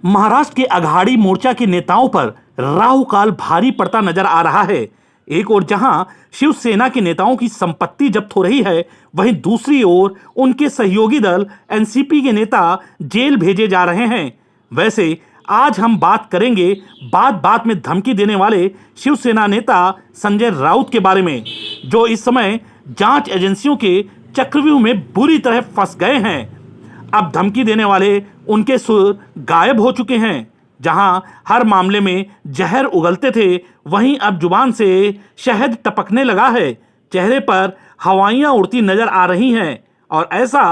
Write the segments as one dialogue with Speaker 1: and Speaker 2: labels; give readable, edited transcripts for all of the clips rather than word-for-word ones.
Speaker 1: महाराष्ट्र के अघाड़ी मोर्चा के नेताओं पर राहु काल भारी पड़ता नजर आ रहा है। एक ओर जहां शिवसेना के नेताओं की संपत्ति जब्त हो रही है, वहीं दूसरी ओर उनके सहयोगी दल एनसीपी के नेता जेल भेजे जा रहे हैं। वैसे आज हम बात करेंगे बात बात में धमकी देने वाले शिवसेना नेता संजय राउत के बारे में, जो इस समय जांच एजेंसियों के चक्रव्यूह में बुरी तरह फंस गए हैं। अब धमकी देने वाले उनके सुर गायब हो चुके हैं। जहां हर मामले में जहर उगलते थे, वहीं अब जुबान से शहद टपकने लगा है। चेहरे पर हवाइयां उड़ती नजर आ रही हैं। और ऐसा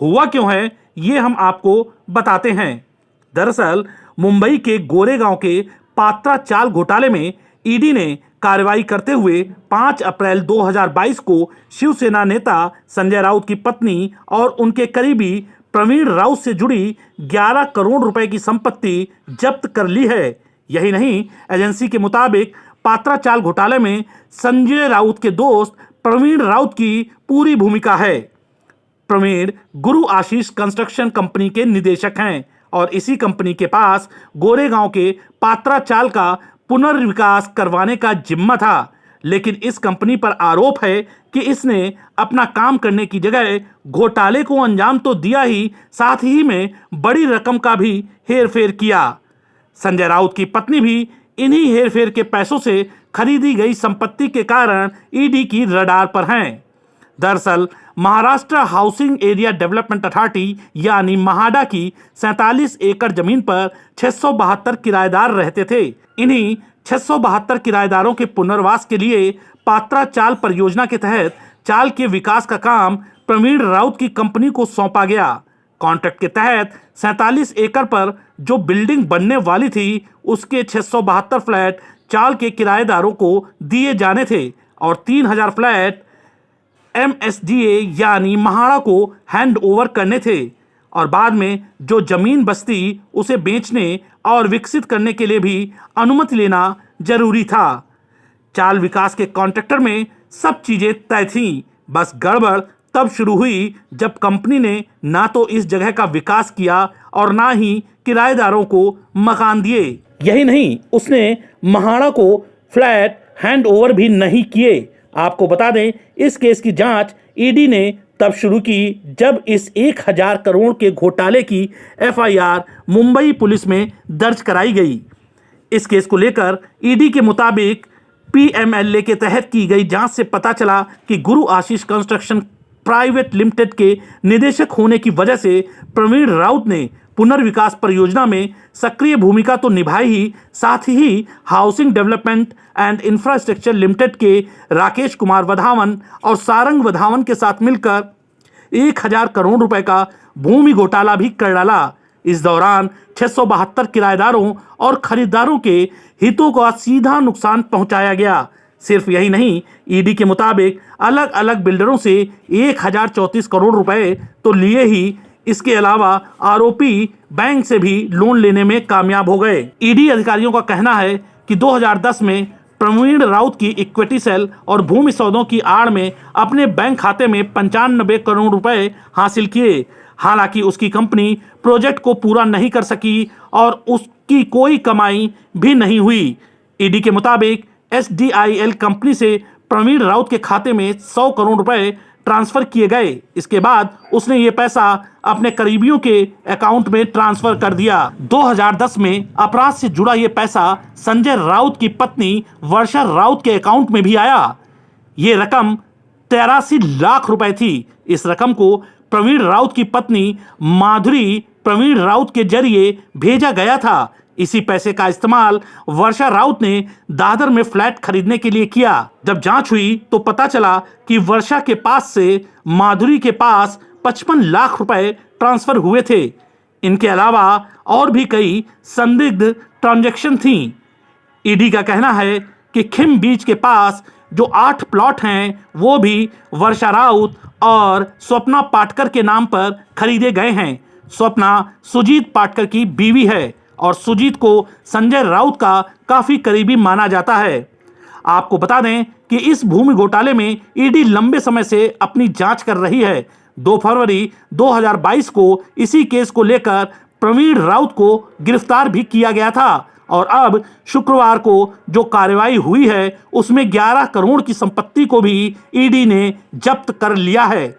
Speaker 1: हुआ क्यों है, ये हम आपको बताते हैं। दरअसल मुंबई के गोरेगांव के पात्रा चाल घोटाले में ईडी ने कार्रवाई करते हुए 5 अप्रैल 2022 को शिवसेना नेता संजय राउत की पत्नी और उनके करीबी प्रवीण राउत से जुड़ी 11 करोड़ रुपए की संपत्ति जब्त कर ली है। यही नहीं, एजेंसी के मुताबिक पात्रा चाल घोटाले में संजय राउत के दोस्त प्रवीण राउत की पूरी भूमिका है। प्रवीण गुरु आशीष कंस्ट्रक्शन कंपनी के निदेशक हैं और इसी कंपनी के पास गोरेगांव के पात्रा चाल का पुनर्विकास करवाने का जिम्मा था। लेकिन इस कंपनी पर आरोप है कि इसने अपना काम करने की जगह घोटाले को अंजाम तो दिया ही, साथ ही में बड़ी रकम का भी हेरफेर किया। संजय राउत की पत्नी भी इन्हीं हेरफेर के पैसों से खरीदी गई संपत्ति के कारण ईडी की रडार पर हैं। दरअसल Maharashtra housing area development authority यानी महाडा की 47 एकड़ जमीन पर 672 किराएदार रहते थे। इन्हीं 672 किराएदारों के पुनर्वास के लिए पात्रा चाल परियोजना के तहत चाल के विकास का काम प्रवीण राउत की कंपनी को सौंपा गया। कॉन्ट्रैक्ट के तहत 47 एकड़ पर जो बिल्डिंग बनने वाली थी, उसके 672 फ्लैट चाल के किराएदारों को दिए जाने थे और 3000 फ्लैट एमएसडीए यानी महाड़ा को हैंड ओवर करने थे। और बाद में जो जमीन बचती उसे बेचने और विकसित करने के लिए भी अनुमति लेना जरूरी था। चाल विकास के कॉन्ट्रैक्टर में सब चीजें तय थीं। बस गड़बड़ तब शुरू हुई जब कंपनी ने ना तो इस जगह का विकास किया और ना ही किराएदारों को मकान दिए। यही नहीं, उसने महाड़ा को फ्लैट हैंड ओवर भी नहीं किए। आपको बता दें, इस केस की जांच ईडी ने तब शुरू की जब इस 1000 करोड़ के घोटाले की एफआईआर मुंबई पुलिस में दर्ज कराई गई। इस केस को लेकर ईडी के मुताबिक पीएमएलए के तहत की गई जांच से पता चला कि गुरु आशीष कंस्ट्रक्शन प्राइवेट लिमिटेड के निदेशक होने की वजह से प्रवीण राउत ने पुनर्विकास परियोजना में सक्रिय भूमिका तो निभाई ही, साथ ही housing development and infrastructure limited के राकेश कुमार वधावन और सारंग वधावन के साथ मिलकर 1000 करोड़ रुपए का भूमि घोटाला भी कर डाला। इस दौरान 672 किराएदारों और खरीदारों के हितों का सीधा नुकसान पहुंचाया गया। सिर्फ यही नहीं, ईडी के मुताबिक अलग अलग बिल्डरों से 1034 करोड़ रुपए तो लिए ही, इसके अलावा आरोपी बैंक से भी लोन लेने में कामयाब हो गए। ईडी अधिकारियों का कहना है कि 2010 में प्रवीण राउत की इक्विटी सेल और भूमि सौदों की आड़ में अपने बैंक खाते में 95 करोड़ रुपए हासिल किए। हालांकि उसकी कंपनी प्रोजेक्ट को पूरा नहीं कर सकी और उसकी कोई कमाई भी नहीं हुई। ईडी के मुताबिक एसडीआईएल कंपनी से प्रवीण राउत के खाते में 100 करोड़ रुपए ट्रांसफर किए गए। इसके बाद उसने ये पैसा अपने करीबियों के अकाउंट में ट्रांसफर कर दिया। 2010 में अपराध से जुड़ा ये पैसा संजय राउत की पत्नी वर्षा राउत के अकाउंट में भी आया। ये रकम 83 लाख रुपए थी। इस रकम को प्रवीण राउत की पत्नी माधुरी प्रवीण राउत के जरिए भेजा गया था। इसी पैसे का इस्तेमाल वर्षा राउत ने दादर में फ्लैट खरीदने के लिए किया। जब जांच हुई तो पता चला कि वर्षा के पास से माधुरी के पास 55 लाख रुपए ट्रांसफर हुए थे। इनके अलावा और भी कई संदिग्ध ट्रांजैक्शन थी। ईडी का कहना है कि खिम बीच के पास जो 8 प्लॉट हैं, वो भी वर्षा राउत और स्वप्ना पाटकर के नाम पर खरीदे गए हैं। स्वप्ना सुजीत पाटकर की बीवी है और सुजीत को संजय राउत का काफी करीबी माना जाता है। आपको बता दें कि इस भूमि घोटाले में ईडी लंबे समय से अपनी जांच कर रही है। 2 फरवरी 2022 को इसी केस को लेकर प्रवीण राउत को गिरफ्तार भी किया गया था और अब शुक्रवार को जो कार्रवाई हुई है उसमें 11 करोड़ की संपत्ति को भी ईडी ने जब्त कर लिया है।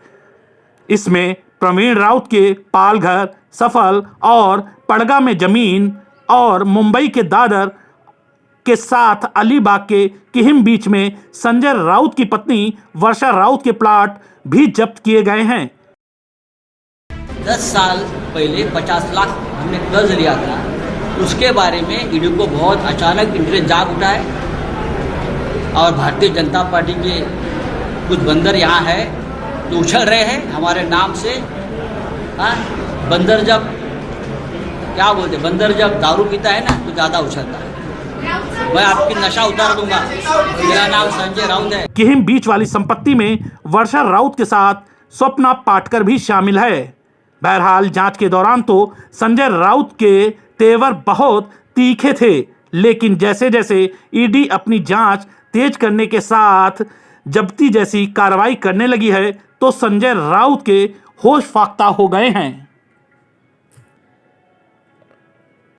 Speaker 1: इसमें प्रवीण राउत के पालघर, सफल और पड़गा में जमीन और मुंबई के दादर के साथ अलीबाग के किहिम बीच में संजय राउत की पत्नी वर्षा राउत के प्लाट भी जब्त किए गए हैं।
Speaker 2: 10 साल पहले 50 लाख हमने कर्ज लिया था, उसके बारे में ईडी को बहुत अचानक इंटरेस्ट जाग उठा है और भारतीय जनता पार्टी के कुछ बंदर यहाँ है जो उछल रहे हैं हमारे नाम से। हाँ, बंदर जब क्या बोलते, बंदर जब दारू पीता है ना तो ज़्यादा उछलता है। मैं आपकी नशा उतार दूंगा। मेरा नाम संजय राउत है।
Speaker 1: किहिम बीच वाली संपत्ति में वर्षा राउत के साथ स्वप्ना पाटकर भी शामिल है। बहरहाल जांच के दौरान तो संजय राउत के तेवर बहुत तीखे थे, लेकिन जैसे जैसे ईडी अपनी जांच तेज करने के साथ जब्ती जैसी कार्रवाई करने लगी है तो संजय राउत के होश फाख्ता हो गए हैं।